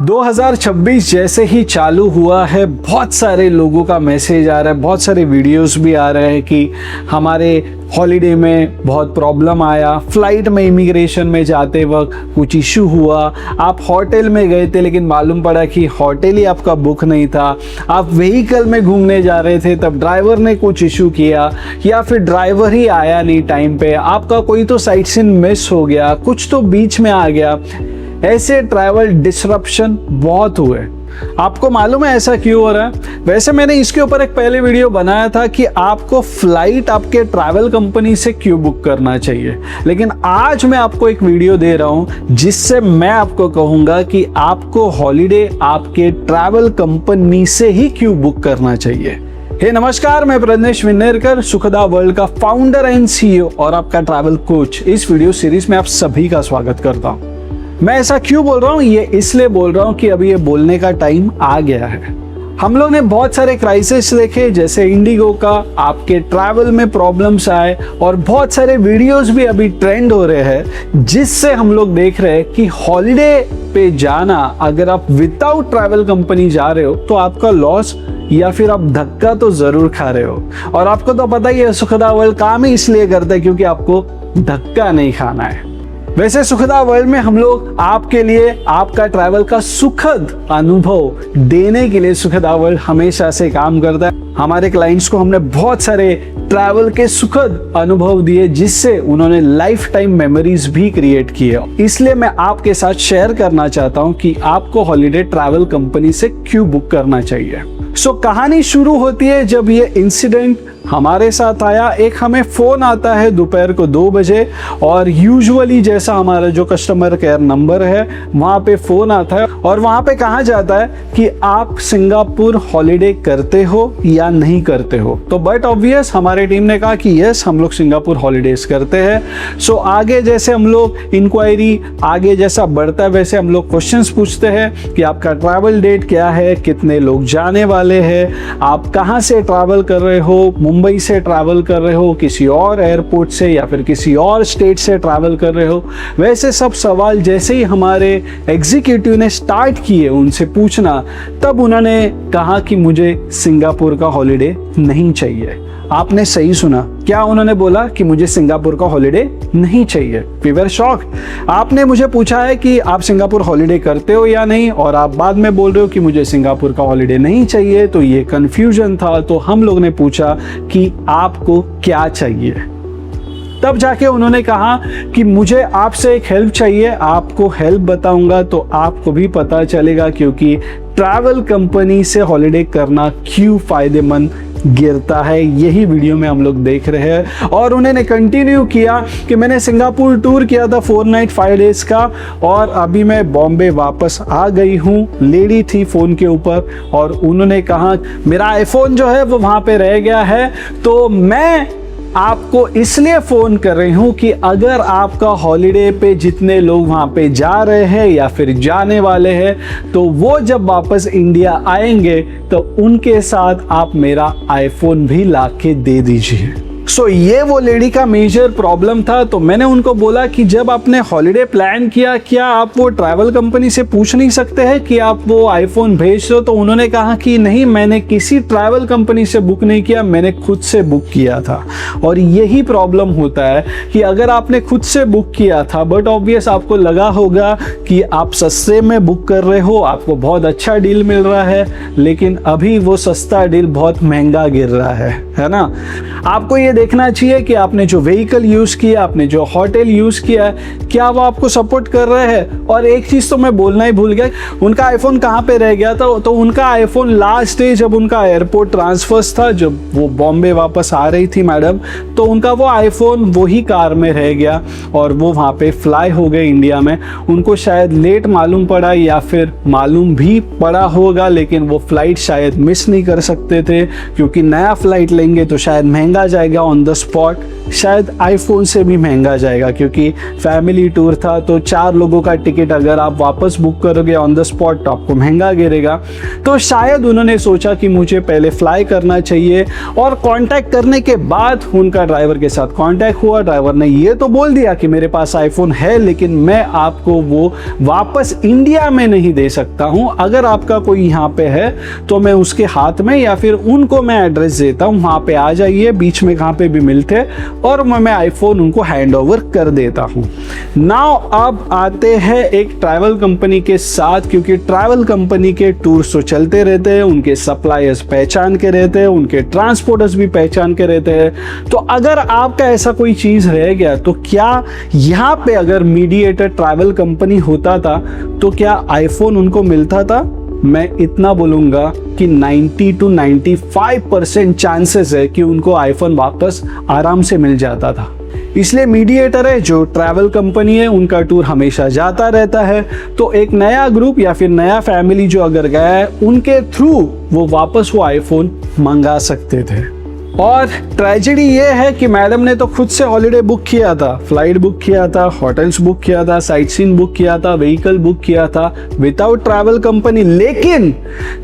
2026 जैसे ही चालू हुआ है, बहुत सारे लोगों का मैसेज आ रहा है, बहुत सारे वीडियोस भी आ रहे हैं कि हमारे हॉलीडे में बहुत प्रॉब्लम आया, फ्लाइट में इमिग्रेशन में जाते वक्त कुछ इशू हुआ, आप होटल में गए थे लेकिन मालूम पड़ा कि होटल ही आपका बुक नहीं था, आप व्हीकल में घूमने जा रहे थे तब ड्राइवर ने कुछ इशू किया या फिर ड्राइवर ही आया नहीं टाइम पे, आपका कोई तो साइट सीन मिस हो गया, कुछ तो बीच में आ गया। ऐसे ट्रैवल डिसरप्शन बहुत हुए। आपको मालूम है ऐसा क्यों हो रहा है? वैसे मैंने इसके ऊपर एक पहले वीडियो बनाया था कि आपको फ्लाइट आपके ट्रैवल कंपनी से क्यों बुक करना चाहिए, लेकिन आज मैं आपको एक वीडियो दे रहा हूं जिससे मैं आपको कहूंगा कि आपको हॉलीडे आपके ट्रैवल कंपनी से ही क्यों बुक करना चाहिए। हे नमस्कार, मैं प्रज्ञेश विन्नेरकर, सुखदा वर्ल्ड का फाउंडर एंड सीईओ और आपका ट्रैवल कोच। इस वीडियो सीरीज में आप सभी का स्वागत करता हूं। मैं ऐसा क्यों बोल रहा हूँ? ये इसलिए बोल रहा हूँ कि अभी ये बोलने का टाइम आ गया है। हम लोग ने बहुत सारे क्राइसिस देखे, जैसे इंडिगो का, आपके ट्रैवल में प्रॉब्लम्स आए और बहुत सारे वीडियोस भी अभी ट्रेंड हो रहे हैं जिससे हम लोग देख रहे हैं कि हॉलीडे पे जाना, अगर आप विदाउट ट्रैवल कंपनी जा रहे हो तो आपका लॉस या फिर आप धक्का तो जरूर खा रहे हो। और आपको तो पता ही है, सुखदा वर्ल्ड काम ही इसलिए करता है क्योंकि आपको धक्का नहीं खाना है। वैसे सुखदा वर्ल्ड में हम लोग आपके लिए आपका ट्रैवल का सुखद अनुभव देने के लिए सुखदा वर्ल्ड हमेशा से काम करता है। हमारे क्लाइंट्स को हमने बहुत सारे ट्रैवल के सुखद अनुभव दिए जिससे उन्होंने लाइफ टाइम मेमोरीज भी क्रिएट की है। इसलिए मैं आपके साथ शेयर करना चाहता हूं कि आपको हॉलीडे ट्रैवल कंपनी से क्यों बुक करना चाहिए। कहानी शुरू होती है जब ये इंसिडेंट हमारे साथ आया। एक हमें फोन आता है दोपहर को 2 बजे और यूजुअली जैसा हमारा जो कस्टमर केयर नंबर है वहां पे फोन आता है और वहां पे कहा जाता है कि आप सिंगापुर हॉलीडे करते हो या नहीं करते हो। तो बट ऑब्वियस हमारी टीम ने कहा कि यस, हम लोग सिंगापुर हॉलीडेज करते हैं। आगे जैसे हम लोग इंक्वायरी आगे जैसा बढ़ता है वैसे हम लोग क्वेश्चंस पूछते हैं कि आपका ट्रैवल डेट क्या है, कितने लोग जाने वाले हैं, आप कहाँ से ट्रैवल कर रहे हो, मुंबई से ट्रैवल कर रहे हो, किसी और एयरपोर्ट से या फिर किसी और स्टेट से ट्रैवल कर रहे हो। वैसे सब सवाल जैसे ही हमारे एग्जीक्यूटिव ने स्टार्ट किए उनसे पूछना, तब उन्होंने कहा कि मुझे सिंगापुर का हॉलीडे नहीं चाहिए। आपने सही सुना, क्या उन्होंने बोला कि मुझे सिंगापुर का हॉलीडे नहीं चाहिए। We were shocked. आपने मुझे पूछा है कि आप सिंगापुर हॉलीडे करते हो या नहीं और आप बाद में बोल रहे हो कि मुझे सिंगापुर का हॉलीडे नहीं चाहिए, तो ये कंफ्यूजन था। तो हम लोग ने पूछा कि आपको क्या चाहिए। तब जाके उन्होंने कहा कि मुझे आपसे एक हेल्प चाहिए, आपको हेल्प बताऊंगा तो आपको भी पता चलेगा क्योंकि ट्रैवल कंपनी से हॉलीडे करना क्यों फायदेमंद गिरता है। यही वीडियो में हम लोग देख रहे हैं। और उन्होंने कंटिन्यू किया कि मैंने सिंगापुर टूर किया था 4 नाइट 5 डेज का और अभी मैं बॉम्बे वापस आ गई हूँ। लेडी थी फ़ोन के ऊपर और उन्होंने कहा मेरा आईफोन जो है वो वहाँ पे रह गया है, तो मैं आपको इसलिए फ़ोन कर रही हूँ कि अगर आपका हॉलीडे पे जितने लोग वहाँ पे जा रहे हैं या फिर जाने वाले हैं तो वो जब वापस इंडिया आएंगे तो उनके साथ आप मेरा आईफोन भी ला के दे दीजिए। ये वो लेडी का मेजर प्रॉब्लम था। तो मैंने उनको बोला कि जब आपने हॉलीडे प्लान किया, क्या आप वो ट्रैवल कंपनी से पूछ नहीं सकते हैं कि आप वो आईफोन भेज दो? तो उन्होंने कहा कि नहीं, मैंने किसी ट्रैवल कंपनी से बुक नहीं किया, मैंने खुद से बुक किया था। और यही प्रॉब्लम होता है कि अगर आपने खुद से बुक किया था बट ऑब्वियस आपको लगा होगा कि आप सस्ते में बुक कर रहे हो, आपको बहुत अच्छा डील मिल रहा है, लेकिन अभी वो सस्ता डील बहुत महंगा गिर रहा है ना। आपको ये देखना चाहिए कि आपने जो व्हीकल यूज़ किया, आपने जो होटल यूज़ किया, क्या वो आपको सपोर्ट कर रहे हैं। और एक चीज़ तो मैं बोलना ही भूल गया, उनका आईफोन कहाँ पे रह गया था? तो उनका आईफोन लास्ट डे जब उनका एयरपोर्ट ट्रांसफर्स था, जब वो बॉम्बे वापस आ रही थी मैडम, तो उनका वो आईफोन वही कार में रह गया और वो वहाँ पे फ्लाई हो गए इंडिया में। उनको शायद लेट मालूम पड़ा या फिर मालूम भी पड़ा होगा, लेकिन वो फ्लाइट शायद मिस नहीं कर सकते थे क्योंकि नया फ्लाइट लेंगे तो शायद महंगा जाएगा ऑन द स्पॉट, शायद आईफोन से भी महंगा जाएगा, क्योंकि फैमिली टूर था तो 4 लोगों का टिकट अगर आप वापस बुक करोगे ऑन द स्पॉट तो आपको महंगा गिरेगा। तो शायद उन्होंने सोचा कि मुझे पहले फ्लाई करना चाहिए, और कांटेक्ट करने के बाद उनका ड्राइवर के साथ कांटेक्ट हुआ। ड्राइवर ने ये तो बोल दिया कि मेरे पास आईफोन है, लेकिन मैं आपको वो वापस इंडिया में नहीं दे सकता हूँ। अगर आपका कोई यहाँ पे है तो मैं उसके हाथ में या फिर उनको मैं एड्रेस देता हूँ, वहाँ पे आ जाइए, बीच में कहाँ पे भी मिलते, और मैं आईफोन उनको हैंड ओवर कर देता हूँ। नाउ अब आते हैं एक ट्रैवल कंपनी के साथ, क्योंकि ट्रैवल कंपनी के टूर्स तो चलते रहते हैं, उनके सप्लायर्स पहचान के रहते हैं, उनके ट्रांसपोर्टर्स भी पहचान के रहते हैं। तो अगर आपका ऐसा कोई चीज़ रह गया तो क्या यहाँ पे अगर मीडिएटर ट्रैवल कंपनी होता था तो क्या आईफोन उनको मिलता था? मैं इतना बोलूँगा कि 90 to 95% चांसेस है कि उनको आईफोन वापस आराम से मिल जाता था। इसलिए मीडिएटर है जो ट्रैवल कंपनी है, उनका टूर हमेशा जाता रहता है। तो एक नया ग्रुप या फिर नया फैमिली जो अगर गया है, उनके थ्रू वो वापस वो आईफोन मंगा सकते थे। और ट्रेजेडी ये है कि मैडम ने तो खुद से हॉलिडे बुक किया था, फ्लाइट बुक किया था, होटल्स बुक किया था, साइट सीन बुक किया था, व्हीकल बुक किया था विदाउट ट्रैवल कंपनी। लेकिन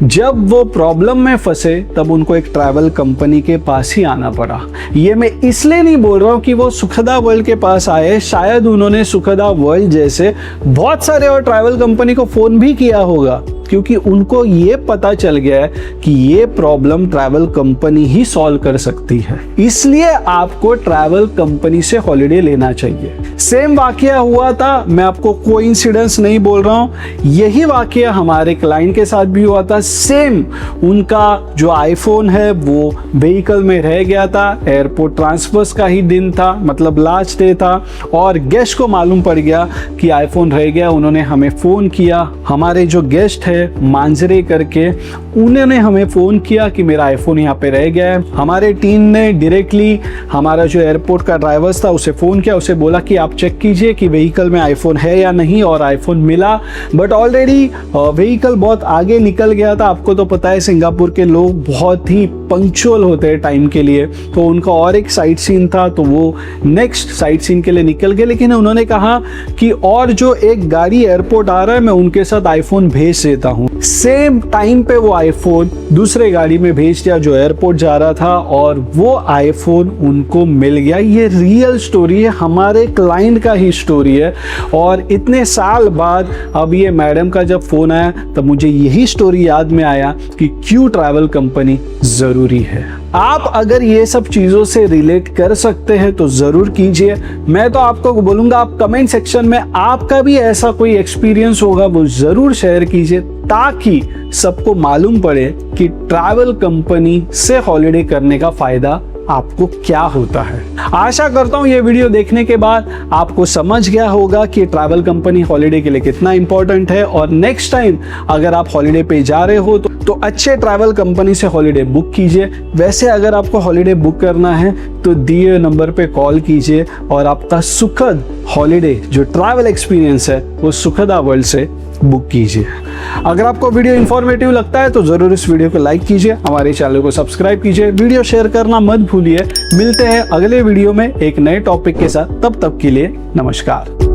जब वो प्रॉब्लम में फंसे तब उनको एक ट्रैवल कंपनी के पास ही आना पड़ा। ये मैं इसलिए नहीं बोल रहा हूँ कि वो सुखदा वर्ल्ड के पास आए, शायद उन्होंने सुखदा वर्ल्ड जैसे बहुत सारे और ट्रैवल कंपनी को फोन भी किया होगा, क्योंकि उनको ये पता चल गया है कि ये प्रॉब्लम ट्रैवल कंपनी ही सॉल्व कर सकती है। इसलिए आपको ट्रैवल कंपनी से हॉलिडे लेना चाहिए। सेम वाकया हुआ था, मैं आपको कोइंसिडेंस नहीं बोल रहा हूँ, यही वाकया हमारे क्लाइंट के साथ भी हुआ था। सेम उनका जो आईफोन है वो व्हीकल में रह गया था, एयरपोर्ट ट्रांसफर्स का ही दिन था, मतलब लास्ट डे था, और गेस्ट को मालूम पड़ गया कि आईफोन रह गया। उन्होंने हमें फ़ोन किया, हमारे जो गेस्ट है मांजरे करके, उन्होंने हमें फ़ोन किया कि मेरा आईफोन यहाँ पे रह गया है। हमारे टीम ने डायरेक्टली हमारा जो एयरपोर्ट का ड्राइवर था उसे फ़ोन किया, उसे बोला कि आप चेक कीजिए कि व्हीकल में आईफोन है या नहीं, और आईफोन मिला। बट ऑलरेडी व्हीकल बहुत आगे निकल गया था। आपको तो पता है सिंगापुर के लोग बहुत ही पंक्चुअल होते हैं टाइम के लिए, तो उनका और एक साइट सीन था तो वो नेक्स्ट साइट सीन के लिए निकल गए। लेकिन उन्होंने कहा कि और जो एक गाड़ी एयरपोर्ट आ रहा है मैं उनके साथ आईफोन भेज देता हूँ। सेम टाइम पे वो आईफोन दूसरे गाड़ी में भेज दिया जो एयरपोर्ट जा रहा था, और वो आईफोन उनको मिल गया। ये रियल स्टोरी है, हमारे क्लाइंट का ही स्टोरी है। और इतने साल बाद अब ये मैडम का जब फोन आया तब मुझे यही स्टोरी याद में आया कि क्यों ट्रैवल कंपनी जरूरी है। आप अगर ये सब चीज़ों से रिलेट कर सकते हैं तो ज़रूर कीजिए। मैं तो आपको बोलूँगा आप कमेंट सेक्शन में आपका भी ऐसा कोई एक्सपीरियंस होगा वो ज़रूर शेयर कीजिए, ताकि सबको मालूम पड़े कि ट्रैवल कंपनी से हॉलिडे करने का फ़ायदा आपको क्या होता है। आशा करता हूँ ये वीडियो देखने के बाद आपको समझ गया होगा कि ट्रैवल कंपनी हॉलिडे के लिए कितना इंपॉर्टेंट है, और नेक्स्ट टाइम अगर आप हॉलिडे पे जा रहे हो तो अच्छे ट्रैवल कंपनी से हॉलिडे बुक कीजिए। वैसे अगर आपको हॉलिडे बुक करना है तो दिए नंबर पे कॉल कीजिए और आपका सुखद हॉलिडे जो ट्रैवल एक्सपीरियंस है वो सुखदा वर्ल्ड से बुक कीजिए। अगर आपको वीडियो इंफॉर्मेटिव लगता है तो जरूर इस वीडियो को लाइक कीजिए, हमारे चैनल को सब्सक्राइब कीजिए, वीडियो शेयर करना मत भूलिए। मिलते हैं अगले वीडियो में एक नए टॉपिक के साथ, तब तक के लिए नमस्कार।